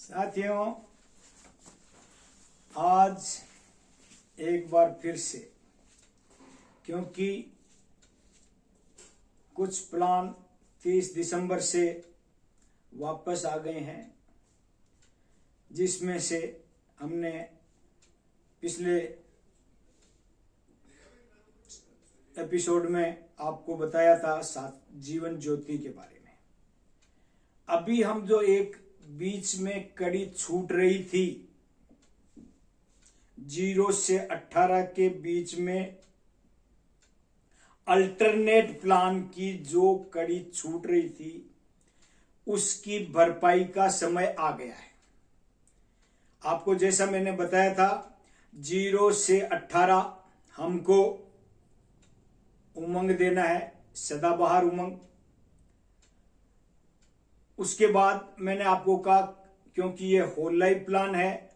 साथियों, आज एक बार फिर से, क्योंकि कुछ प्लान 30 दिसंबर से वापस आ गए हैं, जिसमें से हमने पिछले एपिसोड में आपको बताया था जीवन ज्योति के बारे में। अभी हम जो एक बीच में कड़ी छूट रही थी, 0 से 18 के बीच में अल्टरनेट प्लान की जो कड़ी छूट रही थी, उसकी भरपाई का समय आ गया है। आपको जैसा मैंने बताया था, 0 से 18 हमको उमंग देना है, सदाबहार उमंग। उसके बाद मैंने आपको कहा, क्योंकि ये होल लाइफ प्लान है,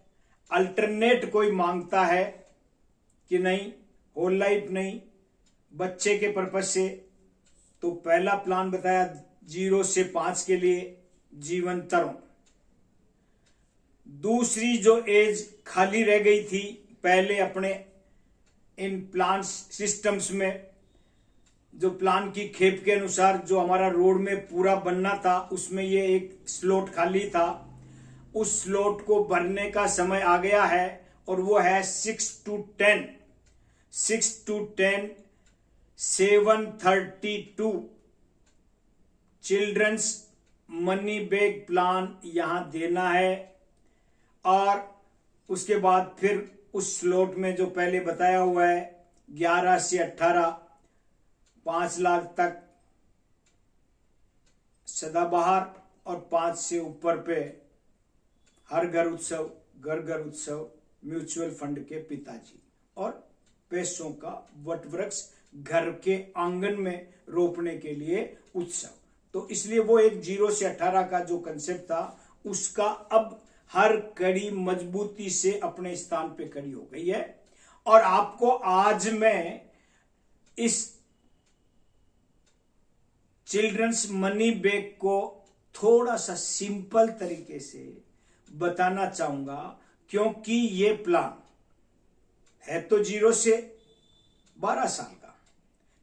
अल्टरनेट कोई मांगता है कि नहीं होल लाइफ नहीं, बच्चे के पर्पज से, तो पहला प्लान बताया 0 से 5 के लिए जीवन तरुण। दूसरी जो एज खाली रह गई थी पहले अपने इन प्लान सिस्टम्स में, जो प्लान की खेप के अनुसार जो हमारा रोड में पूरा बनना था, उसमें ये एक स्लॉट खाली था। उस स्लॉट को भरने का समय आ गया है, और वो है 6 to 10 732 children's money bag plan यहां देना है। और उसके बाद फिर उस स्लॉट में जो पहले बताया हुआ है 11 से 18 5 लाख तक सदाबहार, और 5 से ऊपर पे हर घर उत्सव, घर घर उत्सव, म्यूचुअल फंड के पिताजी, और पैसों का वटवृक्ष घर के आंगन में रोपने के लिए उत्सव। तो इसलिए वो एक 0 से 18 का जो कंसेप्ट था, उसका अब हर कड़ी मजबूती से अपने स्थान पे खड़ी हो गई है। और आपको आज मैं इस चिल्ड्रंस मनी बैग को थोड़ा सा सिंपल तरीके से बताना चाहूंगा, क्योंकि ये प्लान है तो 0 से 12 साल का,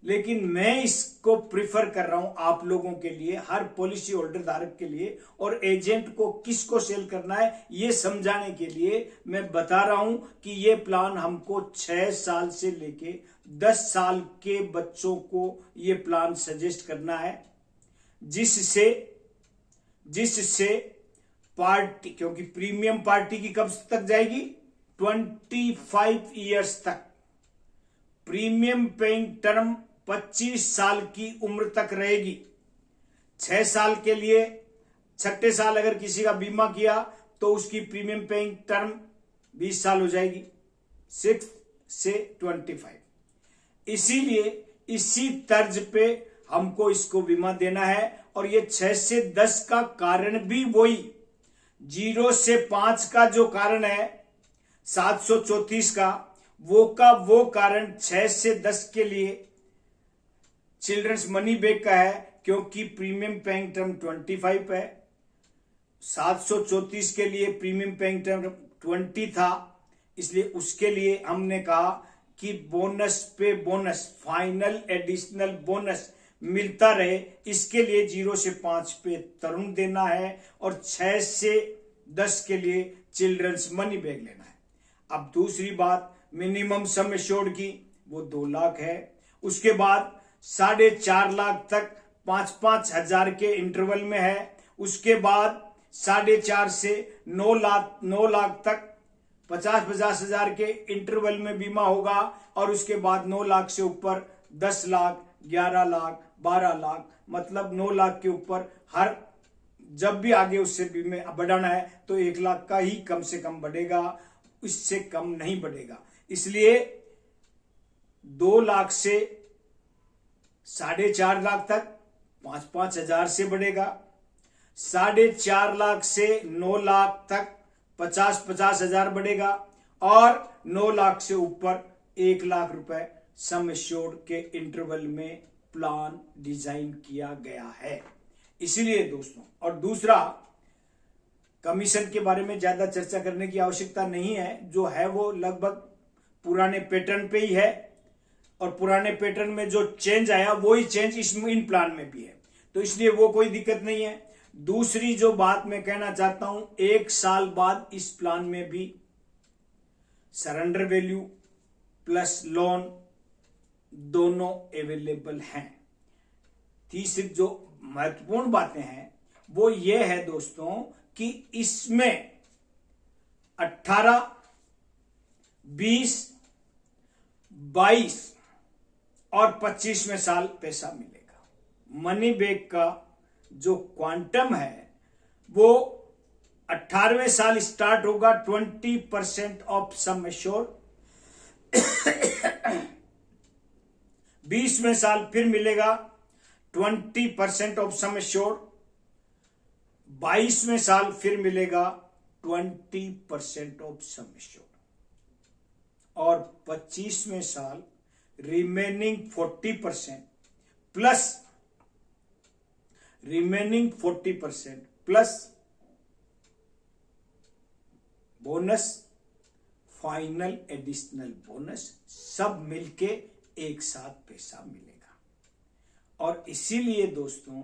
लेकिन मैं इसको प्रिफर कर रहा हूं आप लोगों के लिए, हर पॉलिसी होल्डर धारक के लिए, और एजेंट को किसको सेल करना है ये समझाने के लिए मैं बता रहा हूं कि ये प्लान हमको 6 साल से लेके 10 साल के बच्चों को ये प्लान सजेस्ट करना है, जिससे पार्टी, क्योंकि प्रीमियम पार्टी की कब तक जाएगी, 25 ईयर्स तक। प्रीमियम पेइंग टर्म 25 साल की उम्र तक रहेगी। 6 साल के लिए, 6ठे साल अगर किसी का बीमा किया तो उसकी प्रीमियम पेइंग टर्म 20 साल हो जाएगी, 6 से 25। इसीलिए इसी तर्ज पे हमको इसको बीमा देना है। और ये 6 से 10 का कारण भी वही, 0 से 5 का जो कारण है 734 का, वो कारण 6 से 10 के लिए चिल्ड्रंस मनी बैग का है, क्योंकि प्रीमियम पेइंग टर्म 25 है। 734 के लिए प्रीमियम पेइंग टर्म 20 था, इसलिए उसके लिए हमने कहा कि बोनस पे बोनस, फाइनल एडिशनल बोनस मिलता रहे, इसके लिए 0 से 5 पे तरुण देना है, और 6 से 10 के लिए चिल्ड्रंस मनी बैग लेना है। अब दूसरी बात, मिनिमम सम एश्योर्ड की वो 2 लाख है। उसके बाद 4.5 लाख तक 5-5 हजार के इंटरवल में है। उसके बाद 4.5 से 9 लाख तक 50-50 हजार के इंटरवल में बीमा होगा। और उसके बाद 9 लाख से ऊपर 10 लाख, 11 लाख, 12 लाख, मतलब 9 लाख के ऊपर हर, जब भी आगे उससे बीमे बढ़ाना है तो 1 लाख का ही कम से कम बढ़ेगा, इससे कम नहीं बढ़ेगा। इसलिए 2 लाख से 4.5 लाख तक 5-5 हजार से बढ़ेगा, 4.5 लाख से 9 लाख तक 50-50 हजार बढ़ेगा, और 9 लाख से ऊपर 1 लाख रुपए सम एश्योर्ड के इंटरवल में प्लान डिजाइन किया गया है। इसलिए दोस्तों, और दूसरा कमीशन के बारे में ज्यादा चर्चा करने की आवश्यकता नहीं है, जो है वो लगभग पुराने पैटर्न पे ही है, और पुराने पैटर्न में जो चेंज आया वही चेंज इन प्लान में भी है, तो इसलिए वो कोई दिक्कत नहीं है। दूसरी जो बात मैं कहना चाहता हूं, 1 साल बाद इस प्लान में भी सरेंडर वैल्यू प्लस लोन दोनों अवेलेबल हैं। तीसरी जो महत्वपूर्ण बातें हैं वो ये है दोस्तों कि इसमें 18, 20, 22 और 25वें साल पैसा मिलेगा। मनी बैक का जो क्वांटम है वो 18वें साल स्टार्ट होगा 20% ऑफ सम एश्योर्ड, 20वें साल फिर मिलेगा 20% ऑफ सम एश्योर्ड, 22वें साल फिर मिलेगा 20% ऑफ सम एश्योर्ड, और 25वें साल remaining 40% plus remaining 40% plus bonus, final additional bonus, सब मिलके एक साथ पैसा मिलेगा। और इसीलिए दोस्तों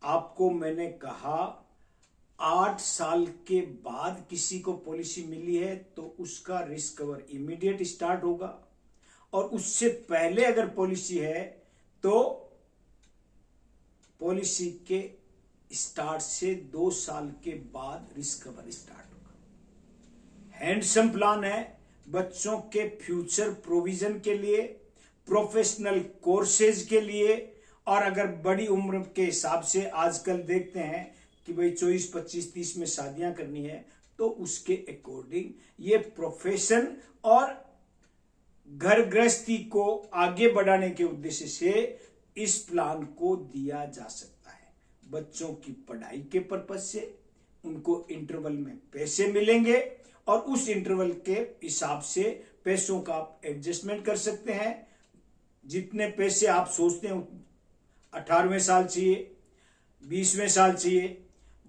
आपको मैंने कहा 8 साल के बाद किसी को पॉलिसी मिली है तो उसका रिस्क कवर इमीडिएट स्टार्ट होगा, और उससे पहले अगर पॉलिसी है तो पॉलिसी के स्टार्ट से 2 साल के बाद रिस्क कवर स्टार्ट होगा। हैंडसम प्लान है बच्चों के फ्यूचर प्रोविजन के लिए, प्रोफेशनल कोर्सेज के लिए, और अगर बड़ी उम्र के हिसाब से आजकल देखते हैं कि भाई 24, 25, 30 में शादियां करनी है, तो उसके अकॉर्डिंग ये प्रोफेशन और घर गृहस्थी को आगे बढ़ाने के उद्देश्य से इस प्लान को दिया जा सकता है। बच्चों की पढ़ाई के पर्पज से उनको इंटरवल में पैसे मिलेंगे, और उस इंटरवल के हिसाब से पैसों का आप एडजस्टमेंट कर सकते हैं। जितने पैसे आप सोचते हैं 18वें साल चाहिए, 20वें साल चाहिए,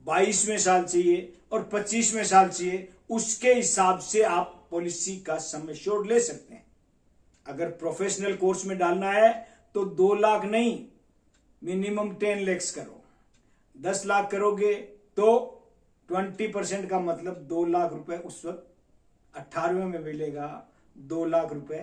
22वें साल चाहिए और 25वें साल चाहिए, उसके हिसाब से आप पॉलिसी का सम एश्योर्ड ले सकते हैं। अगर प्रोफेशनल कोर्स में डालना है तो 2 लाख नहीं, मिनिमम 10 लाख करो। 10 लाख करोगे तो 20% का मतलब 2 लाख रुपए उस वक्त 18वें में मिलेगा, 2 लाख रुपए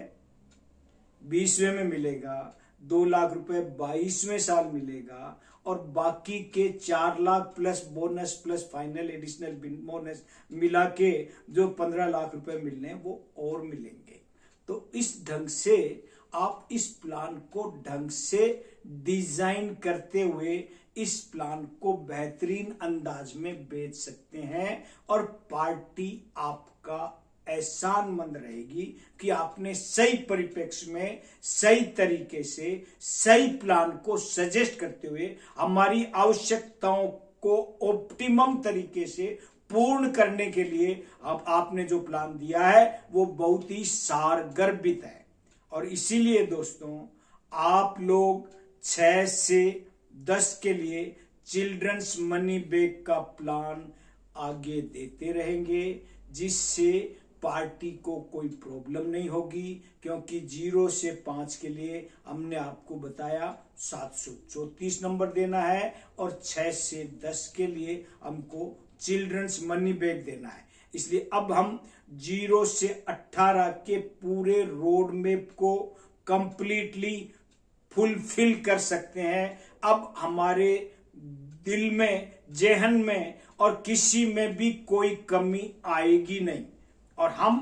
20वें में मिलेगा, 2 लाख रुपए 22वें साल मिलेगा, और बाकी के 4 lakh plus bonus plus final additional bonus मिला के जो 15 लाख रुपए मिलने हैं वो और मिलेंगे। तो इस ढंग से आप इस प्लान को ढंग से डिजाइन करते हुए इस प्लान को बेहतरीन अंदाज में बेच सकते हैं, और पार्टी आपका एहसानमंद रहेगी कि आपने सही परिप्रेक्ष्य में सही तरीके से सही प्लान को सजेस्ट करते हुए हमारी आवश्यकताओं को ऑप्टिमम तरीके से पूर्ण करने के लिए अब आपने जो प्लान दिया है वो बहुत ही सारगर्भित है। और इसीलिए दोस्तों आप लोग 6 से 10 के लिए चिल्ड्रंस मनी बैक का प्लान आगे देते रहेंगे, जिससे पार्टी को कोई प्रॉब्लम नहीं होगी, क्योंकि 0 से 5 के लिए हमने आपको बताया 734 नंबर देना है, और 6 से 10 के लिए हमको चिल्ड्रंस मनी बैक देना है। इसलिए अब हम 0 से 18 के पूरे रोड मैप को कंप्लीटली फुलफिल कर सकते हैं। अब हमारे दिल में, जेहन में और किसी में भी कोई कमी आएगी नहीं, और हम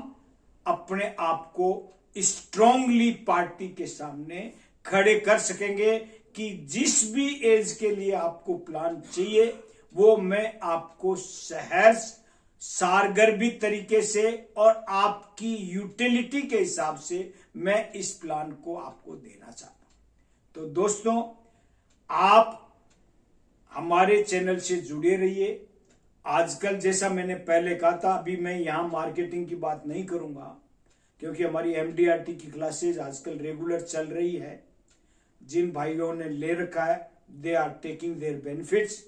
अपने आप को स्ट्रांगली पार्टी के सामने खड़े कर सकेंगे कि जिस भी एज के लिए आपको प्लान चाहिए वो मैं आपको सहर्ष सारगर्भित तरीके से और आपकी यूटिलिटी के हिसाब से मैं इस प्लान को आपको देना चाहता हूं। तो दोस्तों आप हमारे चैनल से जुड़े रहिए। आजकल जैसा मैंने पहले कहा था, अभी मैं यहां मार्केटिंग की बात नहीं करूंगा, क्योंकि हमारी MDRT की क्लासेज आजकल रेगुलर चल रही है। जिन भाइयों ने ले रखा है they are taking their benefits,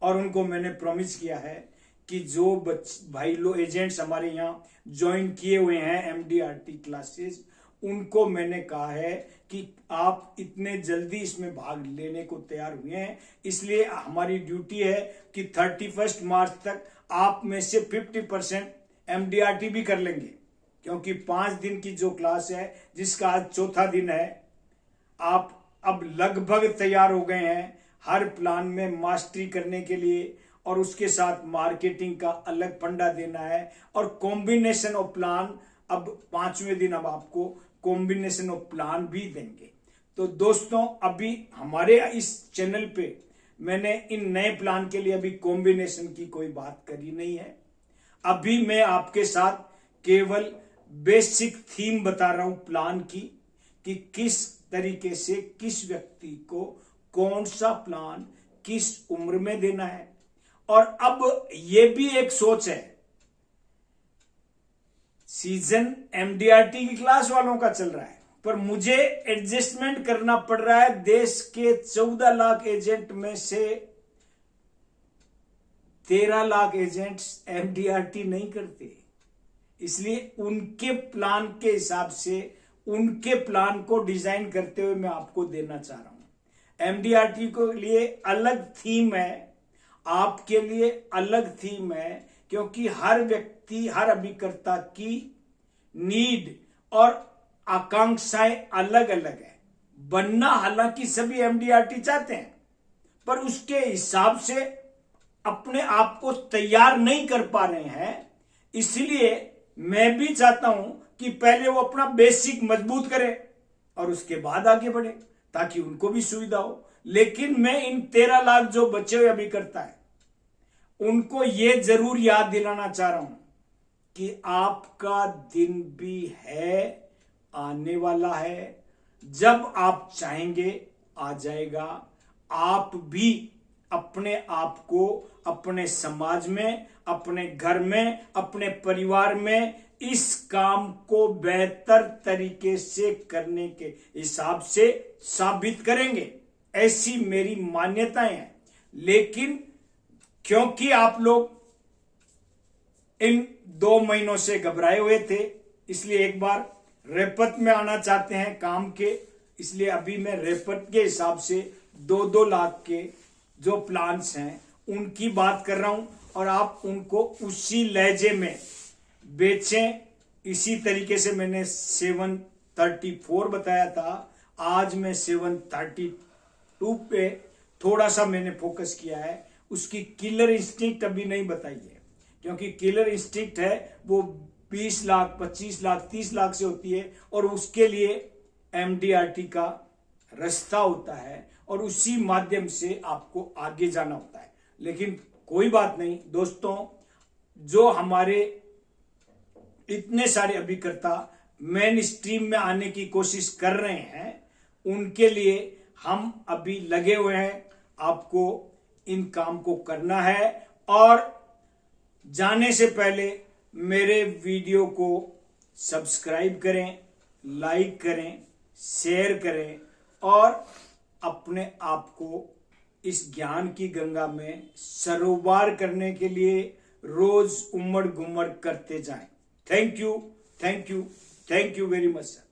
और उनको मैंने प्रॉमिस किया है कि जो भाई लोग एजेंट्स हमारे यहाँ ज्वाइन किए हुए हैं MDRT क्लासेस, उनको मैंने कहा है कि आप इतने जल्दी इसमें भाग लेने को तैयार हुए हैं, इसलिए हमारी ड्यूटी है कि 31 मार्च तक आप में से 50% MDRT भी कर लेंगे, क्योंकि 5 दिन की जो क्लास है, जिसका आज चौथा दिन है, आप अब लगभग तैयार हो गए हैं हर प्लान में मास्टरी करने के लिए, और उसके साथ मार्केटिंग का अलग फंडा देना है, और कॉम्बिनेशन ऑफ प्लान अब 5वें दिन अब आपको कॉम्बिनेशन ऑफ प्लान भी देंगे। तो दोस्तों, अभी हमारे इस चैनल पे मैंने इन नए प्लान के लिए अभी कॉम्बिनेशन की कोई बात करी नहीं है। अभी मैं आपके साथ केवल बेसिक थीम बता रहा हूं प्लान की, कि किस तरीके से किस व्यक्ति को कौन सा प्लान किस उम्र में देना है। और अब ये भी एक सोच है, सीजन MDRT की क्लास वालों का चल रहा है, पर मुझे एडजस्टमेंट करना पड़ रहा है। देश के 14 लाख एजेंट में से 13 लाख एजेंट्स MDRT नहीं करते, इसलिए उनके प्लान के हिसाब से उनके प्लान को डिजाइन करते हुए मैं आपको देना चाह रहा हूं। MDRT के लिए अलग थीम है, आपके लिए अलग थीम है, क्योंकि हर व्यक्ति, हर अभिकर्ता की नीड और आकांक्षाएं अलग अलग है। बनना हालांकि सभी MDRT चाहते हैं, पर उसके हिसाब से अपने आप को तैयार नहीं कर पा रहे हैं। इसलिए मैं भी चाहता हूं कि पहले वो अपना बेसिक मजबूत करें और उसके बाद आगे बढ़े, ताकि उनको भी सुविधा हो। लेकिन मैं इन 13 लाख जो बचे हुए अभिकर्ता है, उनको ये जरूर याद दिलाना चाह रहा हूं कि आपका दिन भी है, आने वाला है। जब आप चाहेंगे आ जाएगा। आप भी अपने आप को अपने समाज में, अपने घर में, अपने परिवार में इस काम को बेहतर तरीके से करने के हिसाब से साबित करेंगे, ऐसी मेरी मान्यताएं हैं। लेकिन क्योंकि आप लोग इन 2 महीनों से घबराए हुए थे, इसलिए एक बार रेपथ में आना चाहते हैं काम के, इसलिए अभी मैं रेपथ के हिसाब से 2-2 लाख के जो प्लान्स हैं उनकी बात कर रहा हूं, और आप उनको उसी लहजे में बेचें। इसी तरीके से मैंने 734 बताया था, आज मैं 732 पे थोड़ा सा मैंने फोकस किया है। उसकी किलर इंस्टिंक्ट अभी नहीं बताई है, क्योंकि किलर इंस्टिंक्ट है वो 20 लाख, 25 लाख, 30 लाख से होती है, और उसके लिए MDRT का रास्ता होता है, और उसी माध्यम से आपको आगे जाना होता है। लेकिन कोई बात नहीं दोस्तों, जो हमारे इतने सारे अभिकर्ता मेन स्ट्रीम में आने की कोशिश कर रहे हैं, उनके लिए हम अभी लगे हुए हैं। आपको इन काम को करना है, और जाने से पहले मेरे वीडियो को सब्सक्राइब करें, लाइक करें, शेयर करें, और अपने आप को इस ज्ञान की गंगा में सरोवर करने के लिए रोज उमड़ घुमड़ करते जाएं। Thank you, thank you, thank you very much sir.